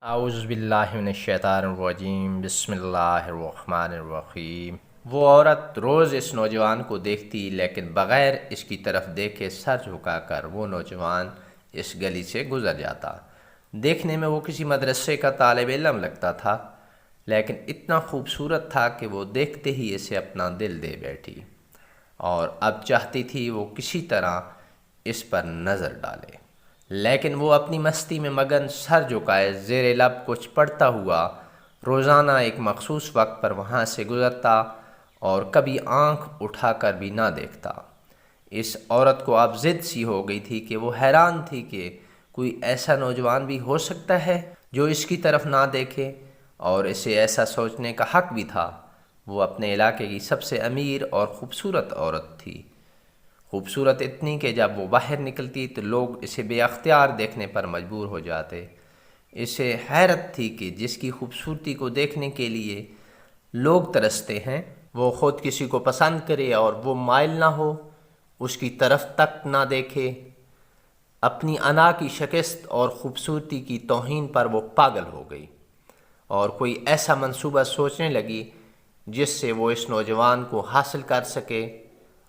اعوذ باللہ من الشیطان الرجیم، بسم اللہ الرحمن الرحیم۔ وہ عورت روز اس نوجوان کو دیکھتی، لیکن بغیر اس کی طرف دیکھے سر جھکا کر وہ نوجوان اس گلی سے گزر جاتا۔ دیکھنے میں وہ کسی مدرسے کا طالب علم لگتا تھا، لیکن اتنا خوبصورت تھا کہ وہ دیکھتے ہی اسے اپنا دل دے بیٹھی، اور اب چاہتی تھی وہ کسی طرح اس پر نظر ڈالے۔ لیکن وہ اپنی مستی میں مگن سر جھکائے زیر لب کچھ پڑھتا ہوا روزانہ ایک مخصوص وقت پر وہاں سے گزرتا اور کبھی آنکھ اٹھا کر بھی نہ دیکھتا۔ اس عورت کو اب ضد سی ہو گئی تھی کہ وہ حیران تھی کہ کوئی ایسا نوجوان بھی ہو سکتا ہے جو اس کی طرف نہ دیکھے، اور اسے ایسا سوچنے کا حق بھی تھا۔ وہ اپنے علاقے کی سب سے امیر اور خوبصورت عورت تھی، خوبصورت اتنی کہ جب وہ باہر نکلتی تو لوگ اسے بے اختیار دیکھنے پر مجبور ہو جاتے۔ اسے حیرت تھی کہ جس کی خوبصورتی کو دیکھنے کے لیے لوگ ترستے ہیں، وہ خود کسی کو پسند کرے اور وہ مائل نہ ہو، اس کی طرف تک نہ دیکھے۔ اپنی انا کی شکست اور خوبصورتی کی توہین پر وہ پاگل ہو گئی، اور کوئی ایسا منصوبہ سوچنے لگی جس سے وہ اس نوجوان کو حاصل کر سکے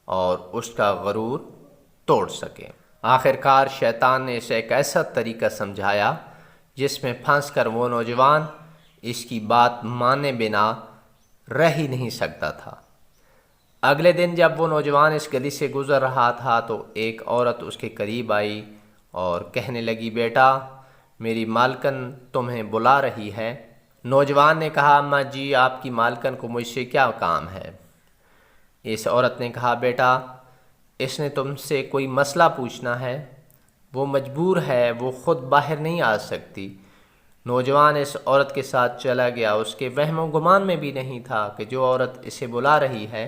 اور اس کا غرور توڑ سکے۔ آخر کار شیطان نے اسے ایک ایسا طریقہ سمجھایا جس میں پھنس کر وہ نوجوان اس کی بات مانے بنا رہ ہی نہیں سکتا تھا۔ اگلے دن جب وہ نوجوان اس گلی سے گزر رہا تھا تو ایک عورت اس کے قریب آئی اور کہنے لگی، بیٹا، میری مالکن تمہیں بلا رہی ہے۔ نوجوان نے کہا، اماں جی، آپ کی مالکن کو مجھ سے کیا کام ہے؟ اس عورت نے کہا، بیٹا، اس نے تم سے کوئی مسئلہ پوچھنا ہے، وہ مجبور ہے، وہ خود باہر نہیں آ سکتی۔ نوجوان اس عورت کے ساتھ چلا گیا۔ اس کے وہم و گمان میں بھی نہیں تھا کہ جو عورت اسے بلا رہی ہے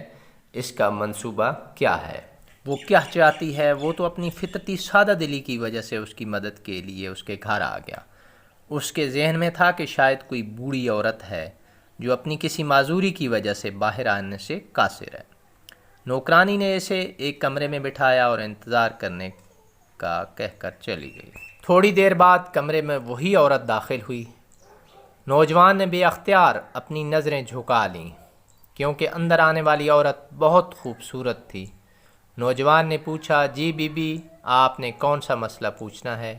اس کا منصوبہ کیا ہے، وہ کیا چاہتی ہے۔ وہ تو اپنی فطرتی سادہ دلی کی وجہ سے اس کی مدد کے لیے اس کے گھر آ گیا۔ اس کے ذہن میں تھا کہ شاید کوئی بوڑھی عورت ہے جو اپنی کسی معذوری کی وجہ سے باہر آنے سے قاصر ہے۔ نوکرانی نے اسے ایک کمرے میں بٹھایا اور انتظار کرنے کا کہہ کر چلی گئی۔ تھوڑی دیر بعد کمرے میں وہی عورت داخل ہوئی۔ نوجوان نے بے اختیار اپنی نظریں جھکا لیں کیونکہ اندر آنے والی عورت بہت خوبصورت تھی۔ نوجوان نے پوچھا، جی بی بی، آپ نے کون سا مسئلہ پوچھنا ہے؟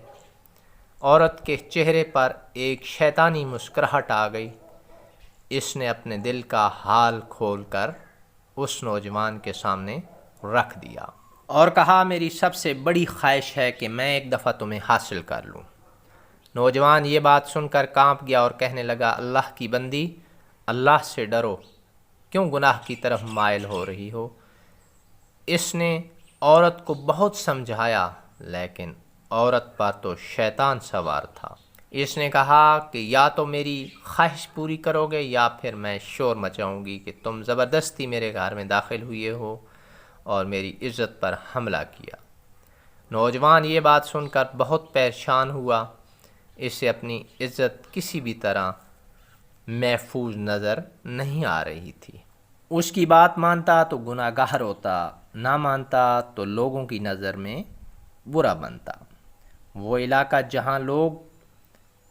عورت کے چہرے پر ایک شیطانی مسکراہٹ آ گئی۔ اس نے اپنے دل کا حال کھول کر اس نوجوان کے سامنے رکھ دیا اور کہا، میری سب سے بڑی خواہش ہے کہ میں ایک دفعہ تمہیں حاصل کر لوں۔ نوجوان یہ بات سن کر کانپ گیا اور کہنے لگا، اللہ کی بندی، اللہ سے ڈرو، کیوں گناہ کی طرف مائل ہو رہی ہو؟ اس نے عورت کو بہت سمجھایا، لیکن عورت پر تو شیطان سوار تھا۔ اس نے کہا کہ یا تو میری خواہش پوری کرو گے یا پھر میں شور مچاؤں گی کہ تم زبردستی میرے گھر میں داخل ہوئے ہو اور میری عزت پر حملہ کیا۔ نوجوان یہ بات سن کر بہت پریشان ہوا۔ اسے اپنی عزت کسی بھی طرح محفوظ نظر نہیں آ رہی تھی۔ اس کی بات مانتا تو گناہ گار ہوتا، نہ مانتا تو لوگوں کی نظر میں برا بنتا۔ وہ علاقہ جہاں لوگ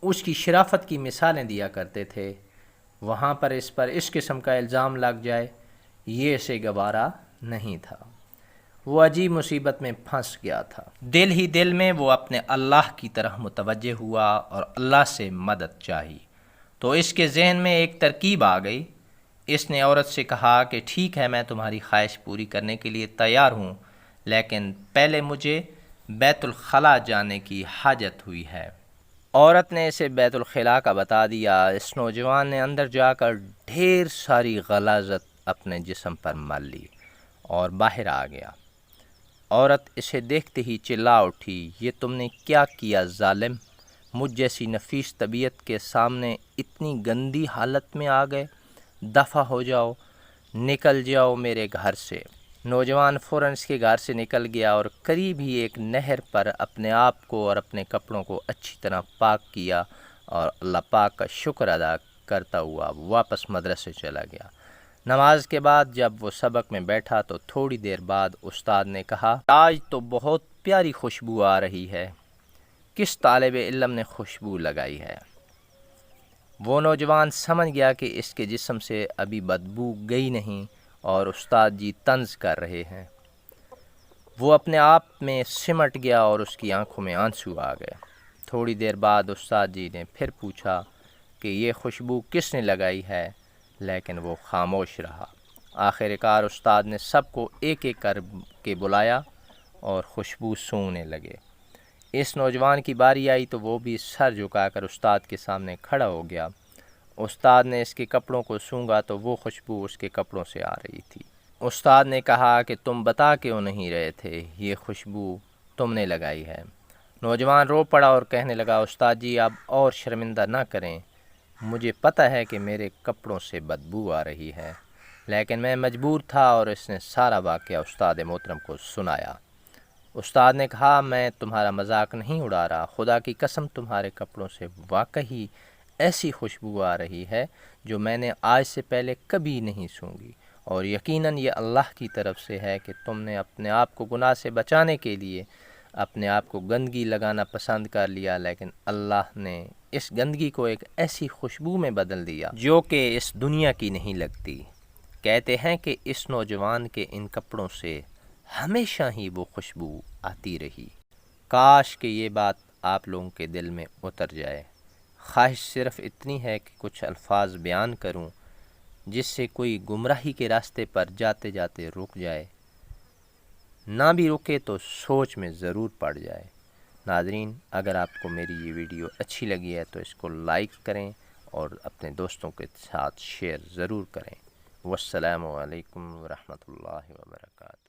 اس کی شرافت کی مثالیں دیا کرتے تھے، وہاں پر اس قسم کا الزام لگ جائے، یہ اسے گوارا نہیں تھا۔ وہ عجیب مصیبت میں پھنس گیا تھا۔ دل ہی دل میں وہ اپنے اللہ کی طرح متوجہ ہوا اور اللہ سے مدد چاہی۔ تو اس کے ذہن میں ایک ترکیب آ گئی۔ اس نے عورت سے کہا کہ ٹھیک ہے، میں تمہاری خواہش پوری کرنے کے لیے تیار ہوں، لیکن پہلے مجھے بیت الخلاء جانے کی حاجت ہوئی ہے۔ عورت نے اسے بیت الخلاء کا بتا دیا۔ اس نوجوان نے اندر جا کر ڈھیر ساری غلاظت اپنے جسم پر مل لی اور باہر آ گیا۔ عورت اسے دیکھتے ہی چلا اٹھی، یہ تم نے کیا کیا ظالم؟ مجھ جیسی نفیس طبیعت کے سامنے اتنی گندی حالت میں آ گئے، دفع ہو جاؤ، نکل جاؤ میرے گھر سے۔ نوجوان فوراً اس کے گھر سے نکل گیا اور قریب ہی ایک نہر پر اپنے آپ کو اور اپنے کپڑوں کو اچھی طرح پاک کیا اور اللہ پاک کا شکر ادا کرتا ہوا واپس مدرسے چلا گیا۔ نماز کے بعد جب وہ سبق میں بیٹھا تو تھوڑی دیر بعد استاد نے کہا، آج تو بہت پیاری خوشبو آ رہی ہے، کس طالب علم نے خوشبو لگائی ہے؟ وہ نوجوان سمجھ گیا کہ اس کے جسم سے ابھی بدبو گئی نہیں اور استاد جی طنز کر رہے ہیں۔ وہ اپنے آپ میں سمٹ گیا اور اس کی آنکھوں میں آنسو آ گئے۔ تھوڑی دیر بعد استاد جی نے پھر پوچھا کہ یہ خوشبو کس نے لگائی ہے، لیکن وہ خاموش رہا۔ آخر کار استاد نے سب کو ایک ایک کر کے بلایا اور خوشبو سونگنے لگے۔ اس نوجوان کی باری آئی تو وہ بھی سر جھکا کر استاد کے سامنے کھڑا ہو گیا۔ استاد نے اس کے کپڑوں کو سونگا تو وہ خوشبو اس کے کپڑوں سے آ رہی تھی۔ استاد نے کہا کہ تم بتا کیوں نہیں رہے تھے، یہ خوشبو تم نے لگائی ہے۔ نوجوان رو پڑا اور کہنے لگا، استاد جی اب اور شرمندہ نہ کریں، مجھے پتہ ہے کہ میرے کپڑوں سے بدبو آ رہی ہے، لیکن میں مجبور تھا۔ اور اس نے سارا واقعہ استاد محترم کو سنایا۔ استاد نے کہا، میں تمہارا مذاق نہیں اڑا رہا، خدا کی قسم تمہارے کپڑوں سے واقعی ایسی خوشبو آ رہی ہے جو میں نے آج سے پہلے کبھی نہیں سونگھی، اور یقیناً یہ اللہ کی طرف سے ہے کہ تم نے اپنے آپ کو گناہ سے بچانے کے لیے اپنے آپ کو گندگی لگانا پسند کر لیا، لیکن اللہ نے اس گندگی کو ایک ایسی خوشبو میں بدل دیا جو کہ اس دنیا کی نہیں لگتی۔ کہتے ہیں کہ اس نوجوان کے ان کپڑوں سے ہمیشہ ہی وہ خوشبو آتی رہی۔ کاش کہ یہ بات آپ لوگوں کے دل میں اتر جائے۔ خواہش صرف اتنی ہے کہ کچھ الفاظ بیان کروں جس سے کوئی گمراہی کے راستے پر جاتے جاتے رک جائے، نہ بھی رکے تو سوچ میں ضرور پڑ جائے۔ ناظرین، اگر آپ کو میری یہ ویڈیو اچھی لگی ہے تو اس کو لائک کریں اور اپنے دوستوں کے ساتھ شیئر ضرور کریں۔ والسلام علیکم ورحمۃ اللہ وبرکاتہ۔